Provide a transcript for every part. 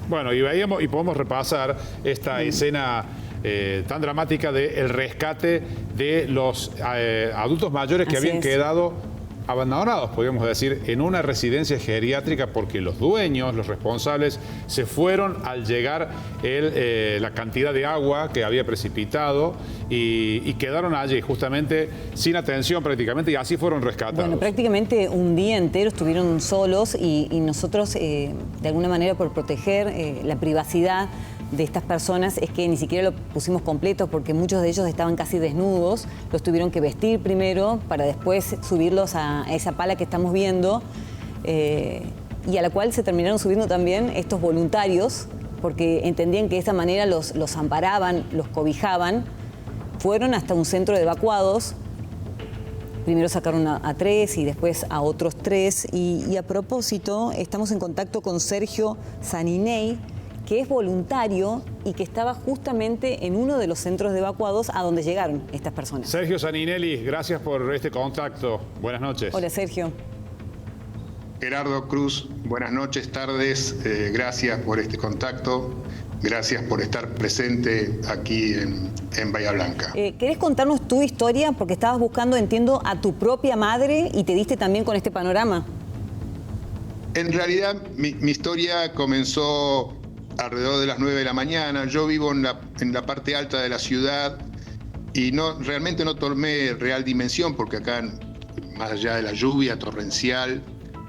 Bueno, y veíamos y podemos repasar esta escena tan dramática del rescate de los adultos mayores que habían quedado abandonados, podríamos decir, en una residencia geriátrica porque los dueños, los responsables, se fueron al llegar la cantidad de agua que había precipitado y quedaron allí justamente sin atención prácticamente, y así fueron rescatados. Bueno, prácticamente un día entero estuvieron solos y nosotros, de alguna manera, por proteger la privacidad de estas personas, es que ni siquiera lo pusimos completo porque muchos de ellos estaban casi desnudos, los tuvieron que vestir primero para después subirlos a esa pala que estamos viendo, y a la cual se terminaron subiendo también estos voluntarios porque entendían que de esa manera los amparaban, los cobijaban. Fueron hasta un centro de evacuados. Primero sacaron a 3 y después a otros 3. Y a propósito, estamos en contacto con Sergio Saniney, que es voluntario y que estaba justamente en uno de los centros de evacuados a donde llegaron estas personas. Sergio Saninelli, gracias por este contacto. Buenas noches. Hola, Sergio. Gerardo Cruz, buenas noches, tardes. Gracias por este contacto. Gracias por estar presente aquí en Bahía Blanca. ¿Querés contarnos tu historia? Porque estabas buscando, entiendo, a tu propia madre y te diste también con este panorama. En realidad, mi historia comenzó alrededor de las 9 de la mañana. Yo vivo en la parte alta de la ciudad y realmente no tomé real dimensión porque acá, más allá de la lluvia torrencial,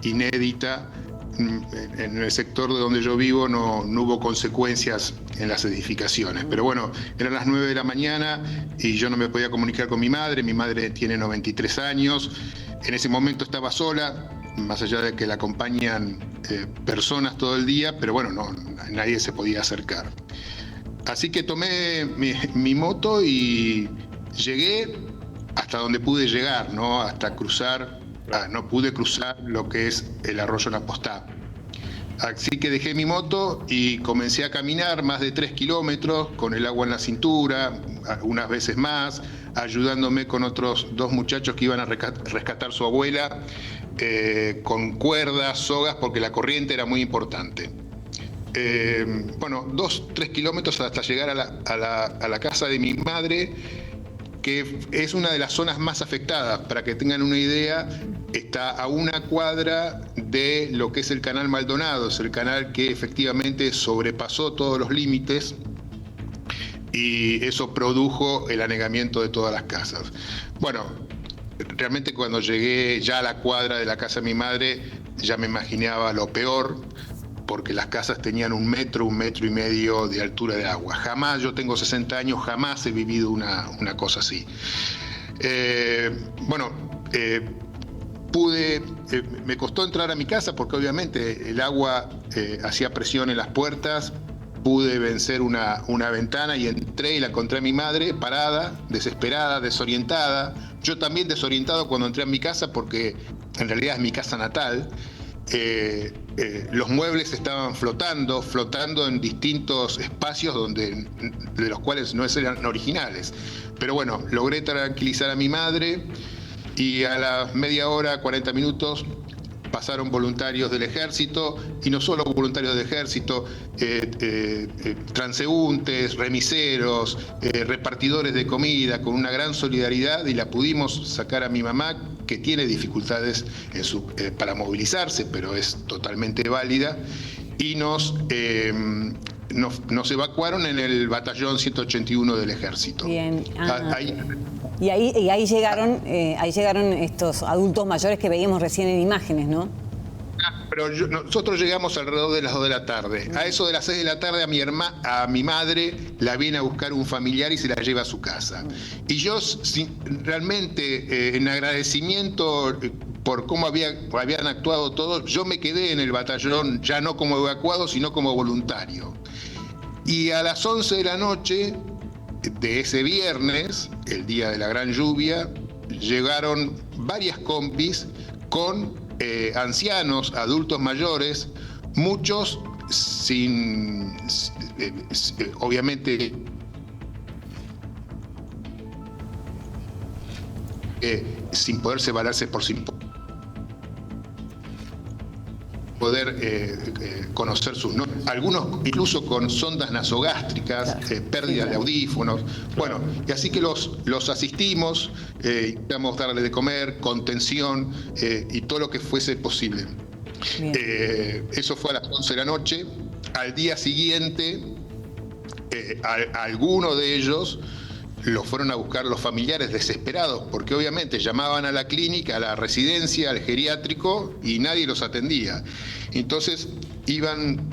inédita, en el sector de donde yo vivo no hubo consecuencias en las edificaciones. Pero bueno, eran las 9 de la mañana y yo no me podía comunicar con mi madre. Mi madre tiene 93 años. En ese momento estaba sola, más allá de que la acompañan personas todo el día, pero bueno, nadie se podía acercar. Así que tomé mi moto y llegué hasta donde pude llegar, ¿no? Hasta cruzar, no pude cruzar lo que es el arroyo Napostá. Así que dejé mi moto y comencé a caminar más de 3 kilómetros con el agua en la cintura, algunas veces más, ayudándome con otros 2 muchachos que iban a rescatar su abuela, con cuerdas, sogas, porque la corriente era muy importante. 2-3 kilómetros hasta llegar a la casa de mi madre, que es una de las zonas más afectadas. Para que tengan una idea, está a una cuadra de lo que es el canal Maldonado, es el canal que efectivamente sobrepasó todos los límites y eso produjo el anegamiento de todas las casas. Bueno, realmente cuando llegué ya a la cuadra de la casa de mi madre, ya me imaginaba lo peor, porque las casas tenían 1 metro, 1,5 metros de altura de agua. Jamás, yo tengo 60 años, jamás he vivido una cosa así. Me costó entrar a mi casa porque obviamente el agua hacía presión en las puertas. Pude vencer una ventana y entré y la encontré a mi madre parada, desesperada, desorientada. Yo también desorientado cuando entré a mi casa porque en realidad es mi casa natal. Los muebles estaban flotando en distintos espacios de los cuales no eran originales. Pero bueno, logré tranquilizar a mi madre y a la media hora, 40 minutos, pasaron voluntarios del ejército, y no solo voluntarios del ejército, transeúntes, remiseros, repartidores de comida, con una gran solidaridad, y la pudimos sacar a mi mamá, que tiene dificultades para movilizarse, pero es totalmente válida, y nos evacuaron en el batallón 181 del ejército. Bien. Y ahí llegaron estos adultos mayores que veíamos recién en imágenes, ¿no? Pero nosotros llegamos alrededor de las 2 de la tarde. A eso de las 6 de la tarde a mi madre la viene a buscar un familiar y se la lleva a su casa. Y yo realmente, en agradecimiento por cómo habían actuado todos, yo me quedé en el batallón ya no como evacuado, sino como voluntario. Y a las 11 de la noche de ese viernes, el día de la gran lluvia, llegaron varias combis con ancianos, adultos mayores, muchos obviamente sin poderse valerse por sí poder conocer sus nombres. algunos incluso con sondas nasogástricas, pérdida de audífonos. Bueno, y así que los asistimos, intentamos darle de comer, contención y todo lo que fuese posible. Eso fue a las 11 de la noche. Al día siguiente, alguno de ellos los fueron a buscar los familiares desesperados, porque obviamente llamaban a la clínica, a la residencia, al geriátrico, y nadie los atendía. Entonces iban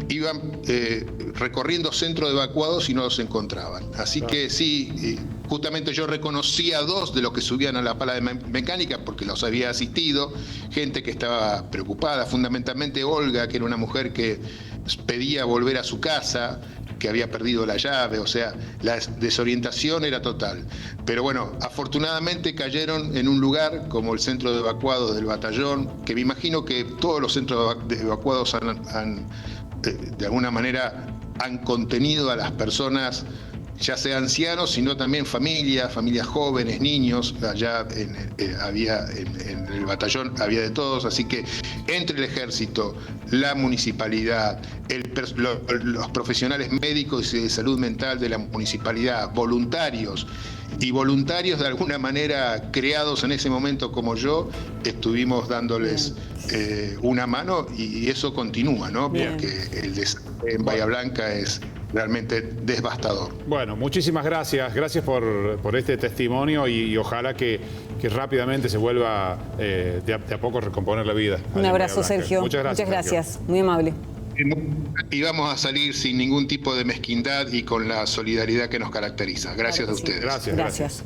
recorriendo centros de evacuados y no los encontraban. Así que sí, justamente yo reconocí a 2 de los que subían a la pala de mecánica porque los había asistido, gente que estaba preocupada, fundamentalmente Olga, que era una mujer que pedía volver a su casa, que había perdido la llave, o sea, la desorientación era total. Pero bueno, afortunadamente cayeron en un lugar como el centro de evacuados del batallón, que me imagino que todos los centros de evacuados de alguna manera han contenido a las personas, ya sea ancianos, sino también familias jóvenes, niños. Allá en el batallón había de todos, así que entre el ejército, la municipalidad, los profesionales médicos y de salud mental de la municipalidad, voluntarios de alguna manera creados en ese momento como yo, estuvimos dándoles una mano, y eso continúa, ¿no? Porque el desastre en Bahía Blanca es realmente devastador. Bueno, muchísimas gracias. Gracias por este testimonio y ojalá que rápidamente se vuelva de a poco a recomponer la vida. Un abrazo, Sergio. Muchas gracias. Sergio. Muy amable. Y vamos a salir sin ningún tipo de mezquindad y con la solidaridad que nos caracteriza. Gracias a ustedes. Gracias.